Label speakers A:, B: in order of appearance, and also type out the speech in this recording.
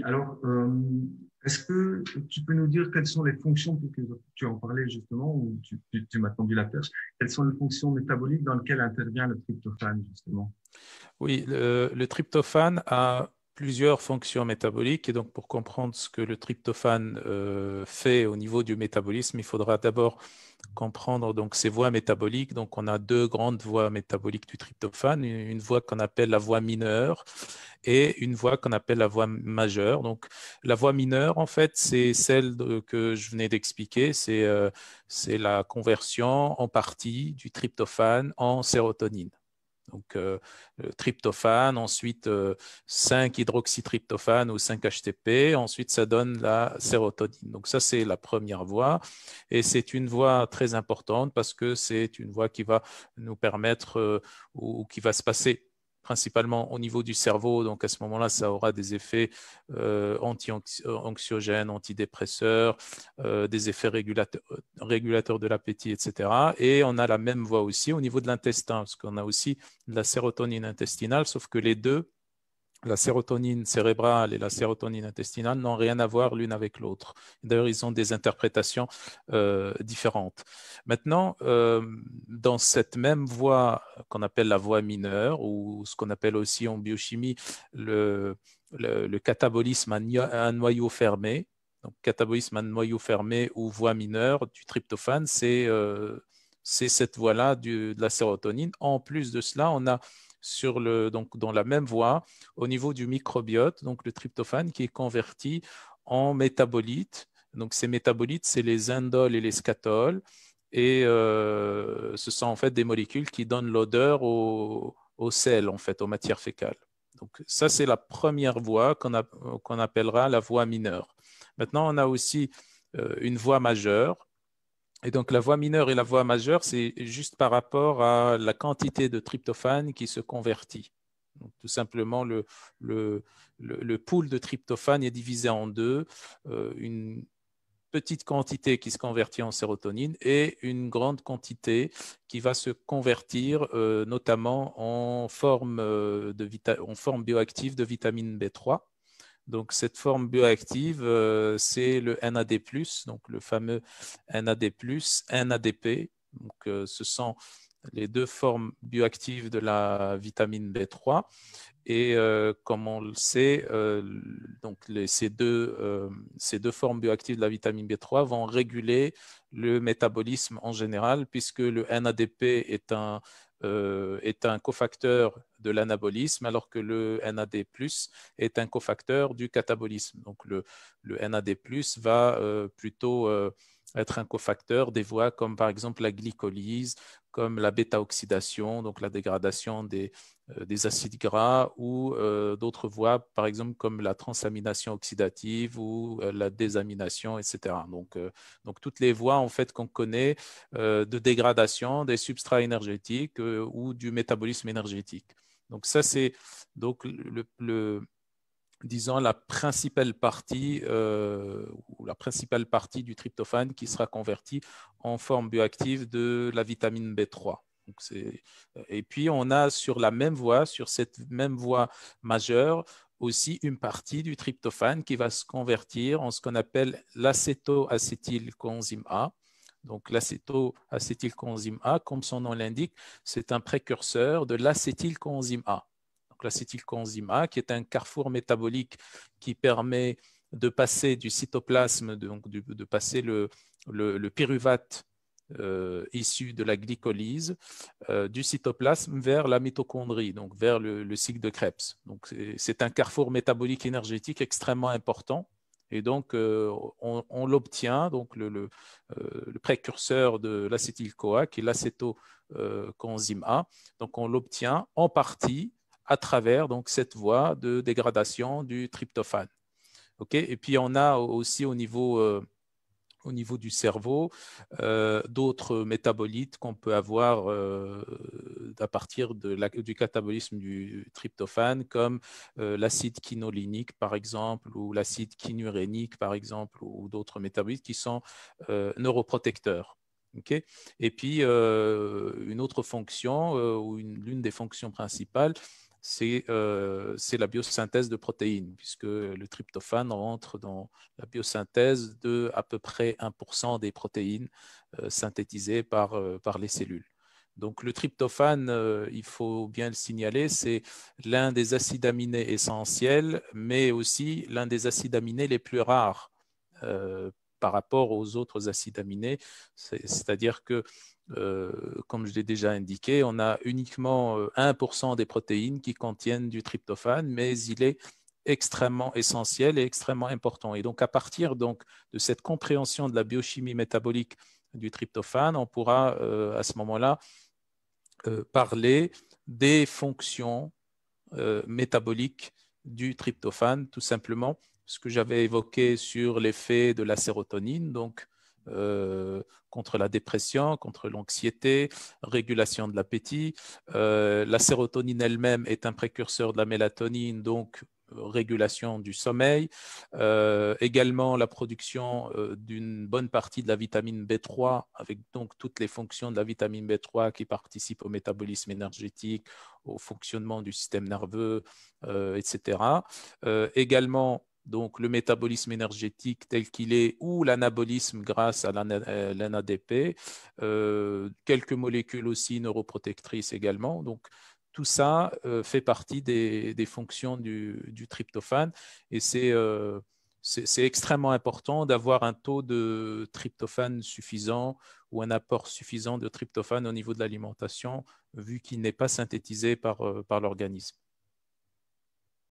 A: Alors, est-ce que tu peux nous dire quelles sont les fonctions, que tu en parlais justement, ou tu m'as tendu la perche, quelles sont les fonctions métaboliques dans lesquelles intervient le tryptophane, justement?
B: Oui, le tryptophane a plusieurs fonctions métaboliques et donc pour comprendre ce que le tryptophane fait au niveau du métabolisme, il faudra d'abord comprendre donc ces voies métaboliques. Donc on a deux grandes voies métaboliques du tryptophane, une voie qu'on appelle la voie mineure et une voie qu'on appelle la voie majeure. Donc la voie mineure, en fait, c'est celle que je venais d'expliquer, c'est la conversion en partie du tryptophane en sérotonine. Donc, tryptophane, ensuite 5-hydroxytryptophane ou 5-HTP, ensuite ça donne la sérotonine. Donc ça, c'est la première voie et c'est une voie très importante parce que c'est une voie qui va nous permettre ou qui va se passer principalement au niveau du cerveau. Donc à ce moment-là, ça aura des effets anti-anxiogènes, antidépresseurs, des effets régulateurs de l'appétit, etc. Et on a la même voie aussi au niveau de l'intestin, parce qu'on a aussi de la sérotonine intestinale, sauf que les deux, la sérotonine cérébrale et la sérotonine intestinale, n'ont rien à voir l'une avec l'autre. D'ailleurs, ils ont des interprétations différentes. Maintenant, dans cette même voie qu'on appelle la voie mineure, ou ce qu'on appelle aussi en biochimie le catabolisme à noyau fermé, donc catabolisme à noyau fermé ou voie mineure du tryptophane, c'est cette voie-là de la sérotonine. En plus de cela, on a donc dans la même voie, au niveau du microbiote, donc le tryptophane qui est converti en métabolites. Donc ces métabolites, c'est les indoles et les scatoles. Et ce sont en fait des molécules qui donnent l'odeur au sel, en fait, aux matières fécales. Donc ça, c'est la première voie qu'on appellera la voie mineure. Maintenant, on a aussi une voie majeure. Et donc, la voie mineure et la voie majeure, c'est juste par rapport à la quantité de tryptophane qui se convertit. Donc, tout simplement, le pool de tryptophane est divisé en deux. Une petite quantité qui se convertit en sérotonine et une grande quantité qui va se convertir notamment en forme bioactive de vitamine B3. Donc, cette forme bioactive, c'est le NAD+, donc le fameux NAD+, NADP. Donc, ce sont les deux formes bioactives de la vitamine B3. Et comme on le sait, donc ces deux formes bioactives de la vitamine B3 vont réguler le métabolisme en général, puisque le NADP est un cofacteur de l'anabolisme, alors que le NAD+ est un cofacteur du catabolisme. Donc le NAD+ va plutôt être un cofacteur des voies comme par exemple la glycolyse, comme la bêta-oxydation, donc la dégradation des acides gras ou d'autres voies, par exemple comme la transamination oxydative ou la désamination, etc. Donc toutes les voies en fait qu'on connaît de dégradation des substrats énergétiques ou du métabolisme énergétique. Donc ça c'est donc disons la principale partie ou la principale partie du tryptophane qui sera convertie en forme bioactive de la vitamine B3. Donc et puis, on a sur la même voie, sur cette même voie majeure, aussi une partie du tryptophane qui va se convertir en ce qu'on appelle l'acétoacétylcoenzyme A. Donc, l'acétoacétylcoenzyme A, comme son nom l'indique, c'est un précurseur de l'acétylcoenzyme A. Donc, l'acétylcoenzyme A, qui est un carrefour métabolique qui permet de passer du cytoplasme, donc de passer le pyruvate issu de la glycolyse du cytoplasme vers la mitochondrie, donc vers le cycle de Krebs. Donc c'est un carrefour métabolique énergétique extrêmement important. Et donc, on l'obtient, donc le précurseur de l'acétyl-CoA, qui est l'acétocoenzyme A. Donc, on l'obtient en partie à travers donc, cette voie de dégradation du tryptophane. Okay. Et puis, on a aussi au niveau du cerveau, d'autres métabolites qu'on peut avoir à partir du catabolisme du tryptophane, comme l'acide quinolénique, par exemple, ou l'acide quinurénique, par exemple, ou d'autres métabolites qui sont neuroprotecteurs. Okay. Et puis, une autre fonction, ou l'une des fonctions principales, c'est la biosynthèse de protéines, puisque le tryptophane rentre dans la biosynthèse de à peu près 1% des protéines synthétisées par les cellules. Donc le tryptophane, il faut bien le signaler, c'est l'un des acides aminés essentiels, mais aussi l'un des acides aminés les plus rares par rapport aux autres acides aminés. C'est-à-dire que, comme je l'ai déjà indiqué, on a uniquement 1% des protéines qui contiennent du tryptophane, mais il est extrêmement essentiel et extrêmement important. Et donc, à partir donc, de cette compréhension de la biochimie métabolique du tryptophane, on pourra à ce moment-là parler des fonctions métaboliques du tryptophane, tout simplement, ce que j'avais évoqué sur l'effet de la sérotonine, donc contre la dépression, contre l'anxiété, régulation de l'appétit. La sérotonine elle-même est un précurseur de la mélatonine, donc régulation du sommeil, également la production d'une bonne partie de la vitamine B3, avec donc toutes les fonctions de la vitamine B3 qui participent au métabolisme énergétique, au fonctionnement du système nerveux, etc. Également, donc, le métabolisme énergétique tel qu'il est ou l'anabolisme grâce à l'NADP, quelques molécules aussi neuroprotectrices également. Donc, tout ça fait partie des fonctions du tryptophane et c'est extrêmement important d'avoir un taux de tryptophane suffisant ou un apport suffisant de tryptophane au niveau de l'alimentation, vu qu'il n'est pas synthétisé par l'organisme.